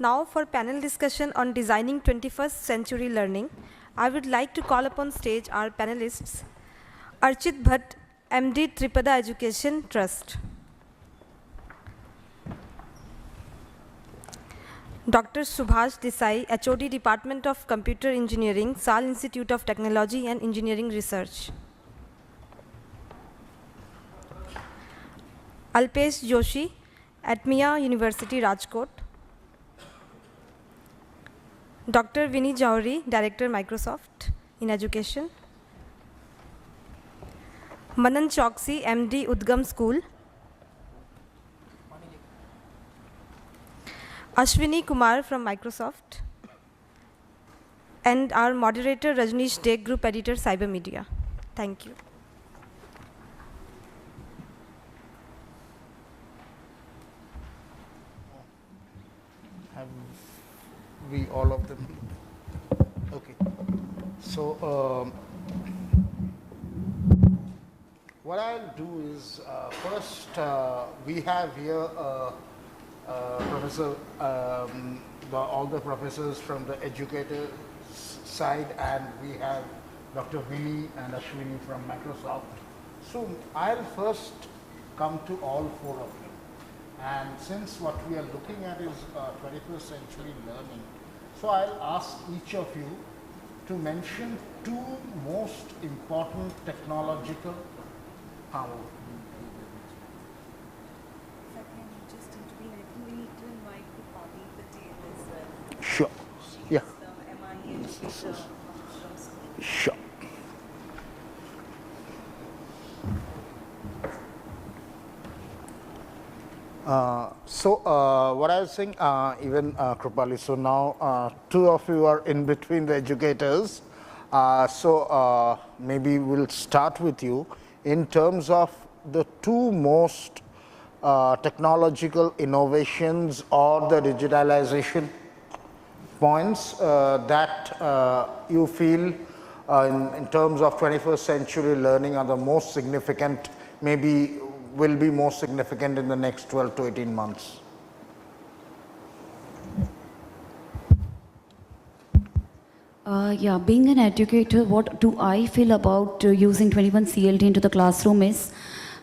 Now for panel discussion on designing 21st century learning, I would like to call upon stage our panelists, Archit Bhatt, MD Tripada Education Trust, Dr. Subhash Desai, HOD Department of Computer Engineering, Sal Institute of Technology and Engineering Research, Alpesh Joshi, Atmiya University, Rajkot, Dr. Vinny Jauhari, Director, Microsoft in Education, Manan Choksi, MD, Udgam School, Ashwini Kumar from Microsoft, and our moderator, Rajneesh Dek, Group Editor, Cyber Media. Thank you. Have we all of them? Okay. So what I'll do is first we have here Professor, all the professors from the educator side, and we have Dr. Vinny and Ashwini from Microsoft. So I'll first come to all four of them. And since what we are looking at is 21st century learning, so I'll ask each of you to mention two most important technological power. Sure. Yeah. Sure. What I was saying, even Krupali, so now two of you are in between the educators. Maybe we'll start with you in terms of the two most technological innovations or the digitalization points that you feel in terms of 21st century learning are the most significant, maybe will be most significant in the next 12 to 18 months. Yeah, being an educator, what do I feel about using 21 CLT into the classroom is,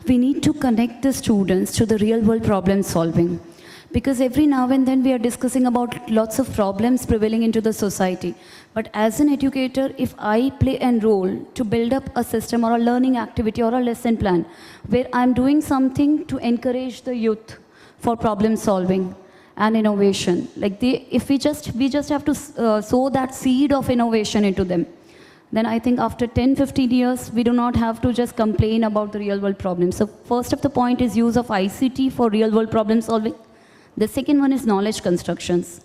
we need to connect the students to the real world problem solving. Because every now and then we are discussing about lots of problems prevailing into the society. But as an educator, if I play a role to build up a system or a learning activity or a lesson plan, where I'm doing something to encourage the youth for problem solving and innovation, like if we just have to sow that seed of innovation into them, then I think after 10, 15 years, we do not have to just complain about the real world problems. So first of the point is use of ICT for real world problem solving. The second one is knowledge constructions.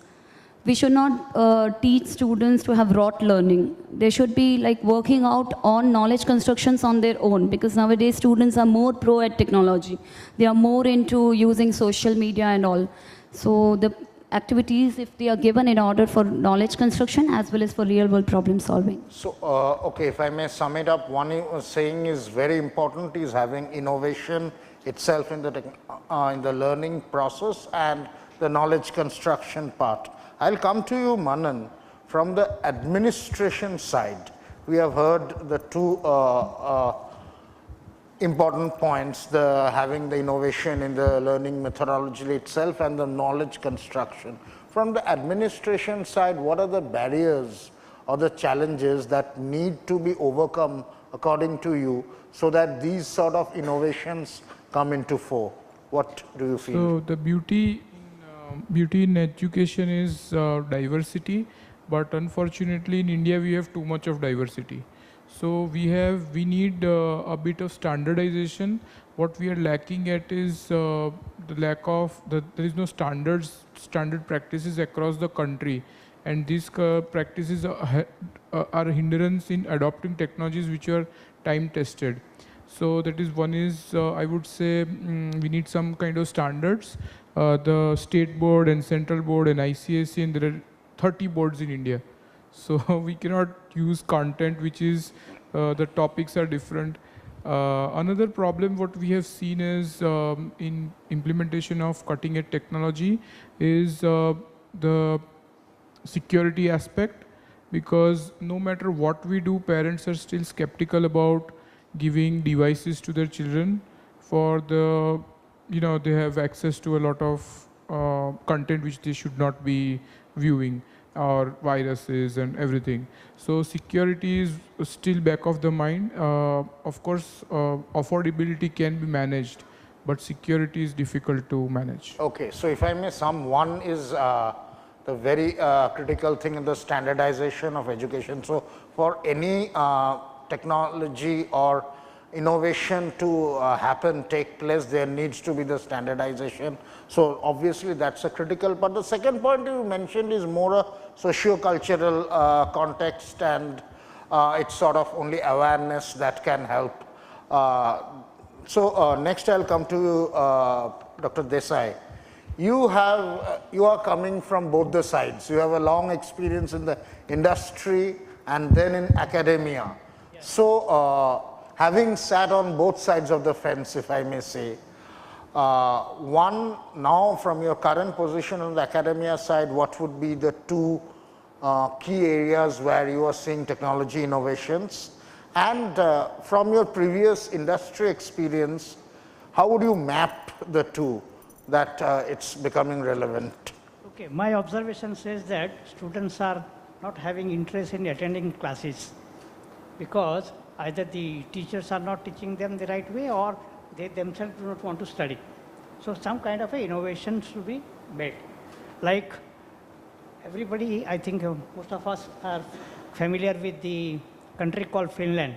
We should not teach students to have rote learning. They should be like working out on knowledge constructions on their own, because nowadays students are more pro at technology. They are more into using social media and all. So the activities, if they are given in order for knowledge construction as well as for real world problem solving. So, okay, if I may sum it up, one saying is very important is having innovation itself in the learning process and the knowledge construction part. I'll come to you, Manan, from the administration side. We have heard the two important points, having the innovation in the learning methodology itself and the knowledge construction. From the administration side, what are the barriers or the challenges that need to be overcome according to you so that these sort of innovations come into fore? What do you feel? So the beauty in education is diversity, but unfortunately in India we have too much of diversity. So we need a bit of standardization. What we are lacking at is the lack of, there is no standard practices across the country, and these practices are a hindrance in adopting technologies which are time tested. So that is one is, I would say, we need some kind of standards. The state board and central board and ICSE, and there are 30 boards in India. So we cannot use content which is, the topics are different. Another problem what we have seen is in implementation of cutting edge technology is the security aspect, because no matter what we do, parents are still skeptical about giving devices to their children for the, they have access to a lot of content which they should not be viewing, or viruses and everything. So security is still back of the mind. Of course, affordability can be managed, but security is difficult to manage. Okay, so if I may sum, one is the very critical thing in the standardization of education. So for any technology or innovation to happen, take place, there needs to be the standardization. So obviously that's a critical. But the second point you mentioned is more a socio-cultural context, and it's sort of only awareness that can help. So next I'll come to Dr. Desai. You are coming from both the sides. You have a long experience in the industry and then in academia. Yes. So having sat on both sides of the fence, if I may say, one, now from your current position on the academia side, what would be the two key areas where you are seeing technology innovations? And from your previous industry experience, how would you map the two that it's becoming relevant? Okay, my observation says that students are not having interest in attending classes because either the teachers are not teaching them the right way, or they themselves do not want to study. So some kind of a innovation should be made. Like everybody, I think most of us are familiar with the country called Finland.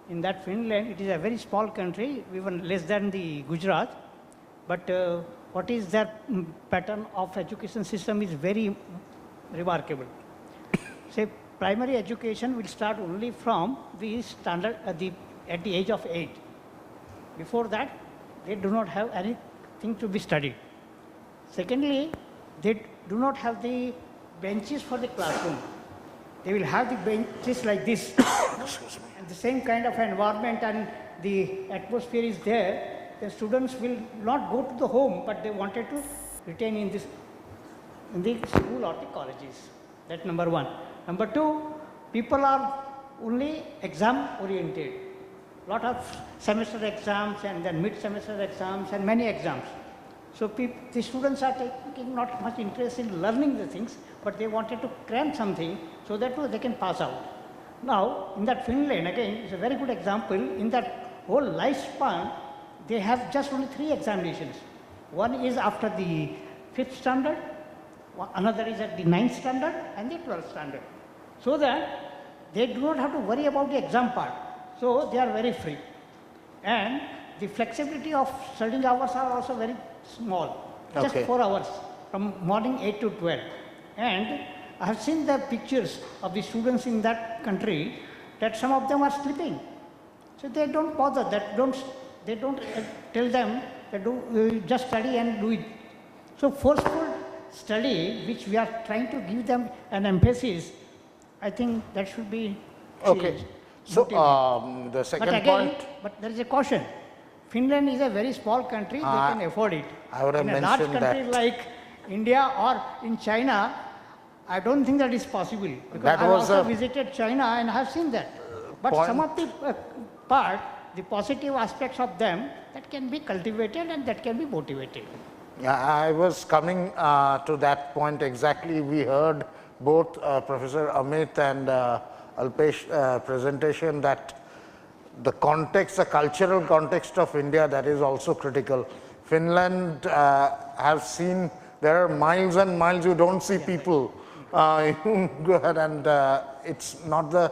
In that Finland, it is a very small country, even less than the Gujarat. But what is their pattern of education system is very remarkable. Say, primary education will start only from the standard at the age of 8. Before that, they do not have anything to be studied. Secondly, they do not have the benches for the classroom. They will have the benches like this. And the same kind of environment and the atmosphere is there. The students will not go to the home, but they wanted to retain in the school or the colleges. That's number one. Number two, people are only exam oriented. Lot of semester exams and then mid-semester exams and many exams. So the students are taking not much interest in learning the things, but they wanted to cram something so that they can pass out. Now, in that Finland, again, is a very good example. In that whole lifespan, they have just only 3 examinations. One is after the 5th standard, another is at the 9th standard, and the 12th standard. So that they do not have to worry about the exam part. So they are very free. And the flexibility of studying hours are also very small. Okay. Just 4 hours from morning 8 to 12. And I have seen the pictures of the students in that country that some of them are sleeping. So they don't bother, they don't tell them that just study and do it. So forceful study, which we are trying to give them an emphasis, I think that should be changed. Okay. So the second point. But there is a caution. Finland is a very small country, they can afford it. I would have in a mentioned large country like India or in China, I don't think that is possible. Because I also visited China and I have seen that. But some of the the positive aspects of them, that can be cultivated and that can be motivated. Yeah, I was coming to that point exactly. We heard both Professor Amit and Alpesh presentation that the context, the cultural context of India, that is also critical. Finland have seen, there are miles and miles you don't see people. Go ahead, and it's not the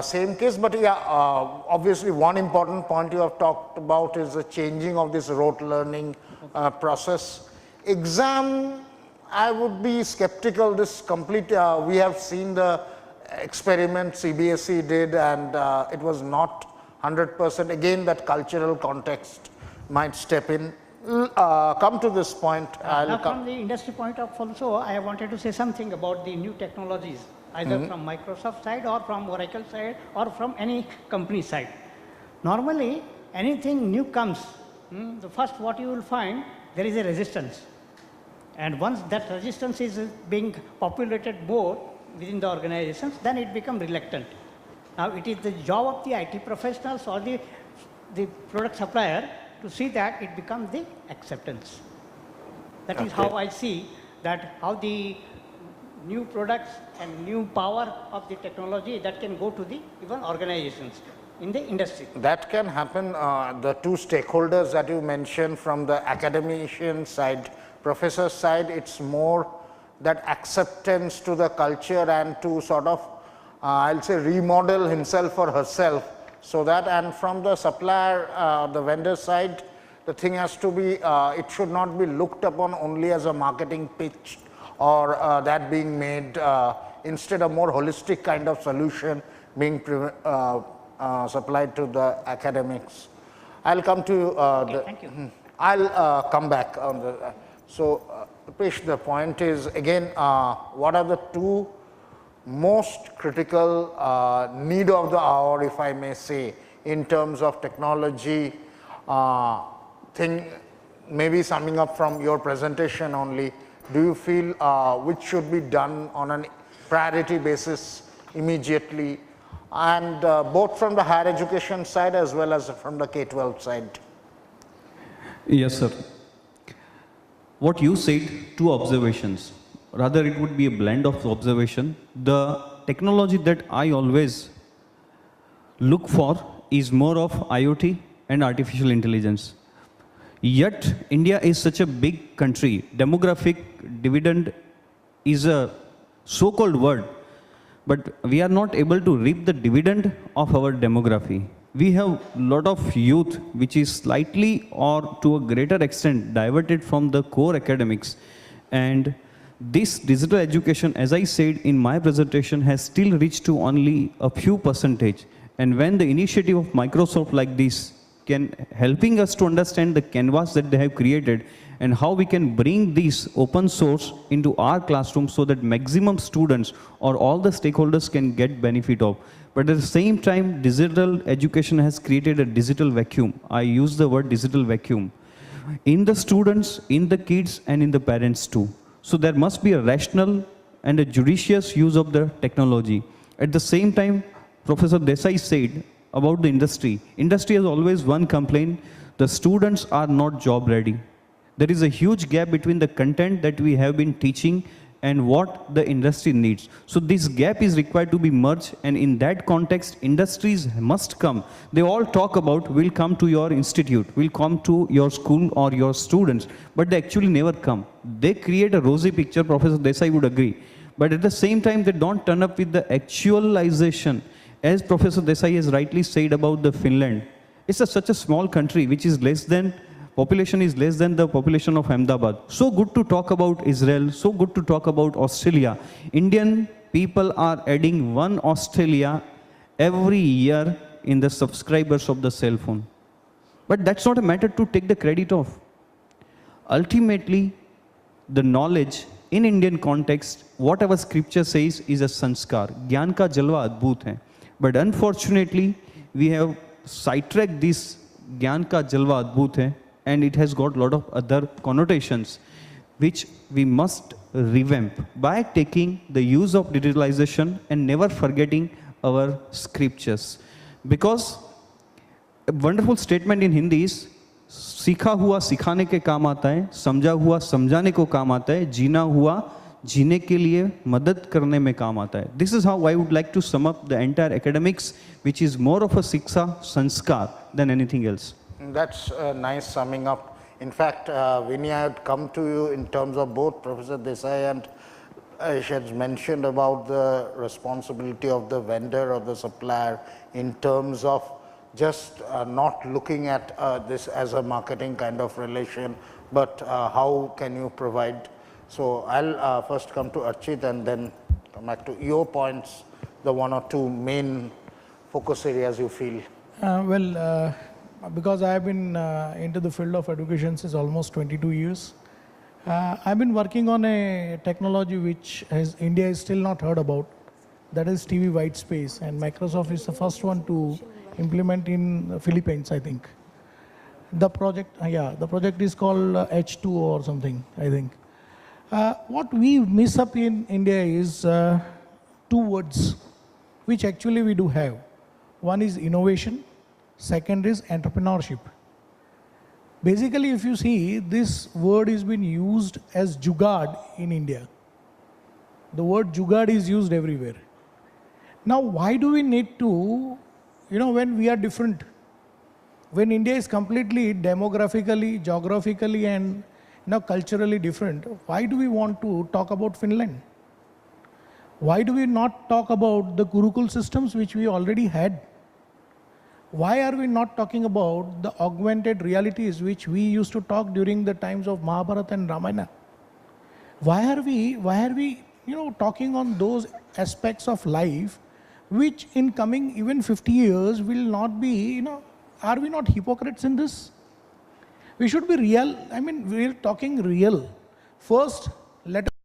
same case, but yeah, obviously one important point you have talked about is the changing of this rote learning process. Exam, I would be skeptical. This complete, we have seen the experiment CBSE did, and it was not 100%. Again, that cultural context might step in. Come to this point. Now from the industry point of also, I wanted to say something about the new technologies, either from Microsoft side or from Oracle side or from any company side. Normally, anything new comes, the first what you will find, there is a resistance. And once that resistance is being populated more within the organizations, then it becomes reluctant. Now it is the job of the IT professionals or the product supplier to see that it becomes the acceptance. That is how I see that how the new products and new power of the technology that can go to the even organizations in the industry. That can happen. The two stakeholders that you mentioned from the academician side, professor side, it's more that acceptance to the culture and to sort of, I'll say, remodel himself or herself. So that, and from the supplier, the vendor side, the thing has to be, it should not be looked upon only as a marketing pitch or that being made, instead a more holistic kind of solution being supplied to the academics. I'll come to Thank you. I'll come back on the, so Pish, the point is again, what are the two most critical need of the hour, if I may say, in terms of technology thing, maybe summing up from your presentation only, do you feel which should be done on a priority basis immediately, and both from the higher education side as well as from the K-12 side? Yes, sir. What you said, two observations. Rather, it would be a blend of observation. The technology that I always look for is more of IoT and artificial intelligence. Yet, India is such a big country. Demographic dividend is a so-called word, but we are not able to reap the dividend of our demography. We have a lot of youth which is slightly or to a greater extent diverted from the core academics, and this digital education, as I said in my presentation, has still reached to only a few percentage. And when the initiative of Microsoft like this can helping us to understand the canvas that they have created and how we can bring this open source into our classroom so that maximum students or all the stakeholders can get benefit of. But at the same time, digital education has created a digital vacuum. I use the word digital vacuum in the students, in the kids, and in the parents too. So there must be a rational and a judicious use of the technology. At the same time, Professor Desai said about the industry. Industry has always one complaint: the students are not job ready. There is a huge gap between the content that we have been teaching and what the industry needs. So this gap is required to be merged, and in that context, industries must come. They all talk about, we'll come to your institute, we'll come to your school or your students, but they actually never come. They create a rosy picture, Professor Desai would agree, but at the same time, they don't turn up with the actualization. As Professor Desai has rightly said about the Finland, it's such a small country which is less than population is less than the population of Ahmadabad. So good to talk about Israel, so good to talk about Australia. Indian people are adding one Australia every year in the subscribers of the cell phone. But that's not a matter to take the credit of. Ultimately, the knowledge in Indian context, whatever scripture says is a sanskar. Gyan ka jalwa adbhut hai. But unfortunately, we have sidetracked this Gyan ka jalwa adbhut hai, and it has got a lot of other connotations which we must revamp by taking the use of digitalization and never forgetting our scriptures. Because a wonderful statement in Hindi is, सीखा हुआ सिखाने के काम आता है, समझा हुआ समझाने को काम आता है, जीना हुआ जीने के लिए मदद करने में काम आता है. This is how I would like to sum up the entire academics, which is more of a siksha sanskar than anything else. That's a nice summing up. In fact, Vinny, I had come to you in terms of both Professor Desai and Aish had mentioned about the responsibility of the vendor or the supplier in terms of just not looking at this as a marketing kind of relation, but how can you provide. So I'll first come to Archit and then come back to your points, the one or two main focus areas you feel. Because I have been into the field of education since almost 22 years. I've been working on a technology which India is still not heard about. That is TV white space, and Microsoft is the first one to implement in the Philippines, I think. The project, the project is called H2 or something, I think. What we miss up in India is two words, which actually we do have. One is innovation, second is entrepreneurship. Basically, if you see, this word is been used as jugaad in India. The word jugaad is used everywhere. Now, why do we need to, when we are different, when India is completely demographically, geographically, and culturally different, why do we want to talk about Finland? Why do we not talk about the Gurukul systems which we already had? Why are we not talking about the augmented realities which we used to talk during the times of Mahabharata and Ramayana? Why are we talking on those aspects of life which in coming even 50 years will not be, are we not hypocrites in this? We should be real. I mean, we're talking real. First, let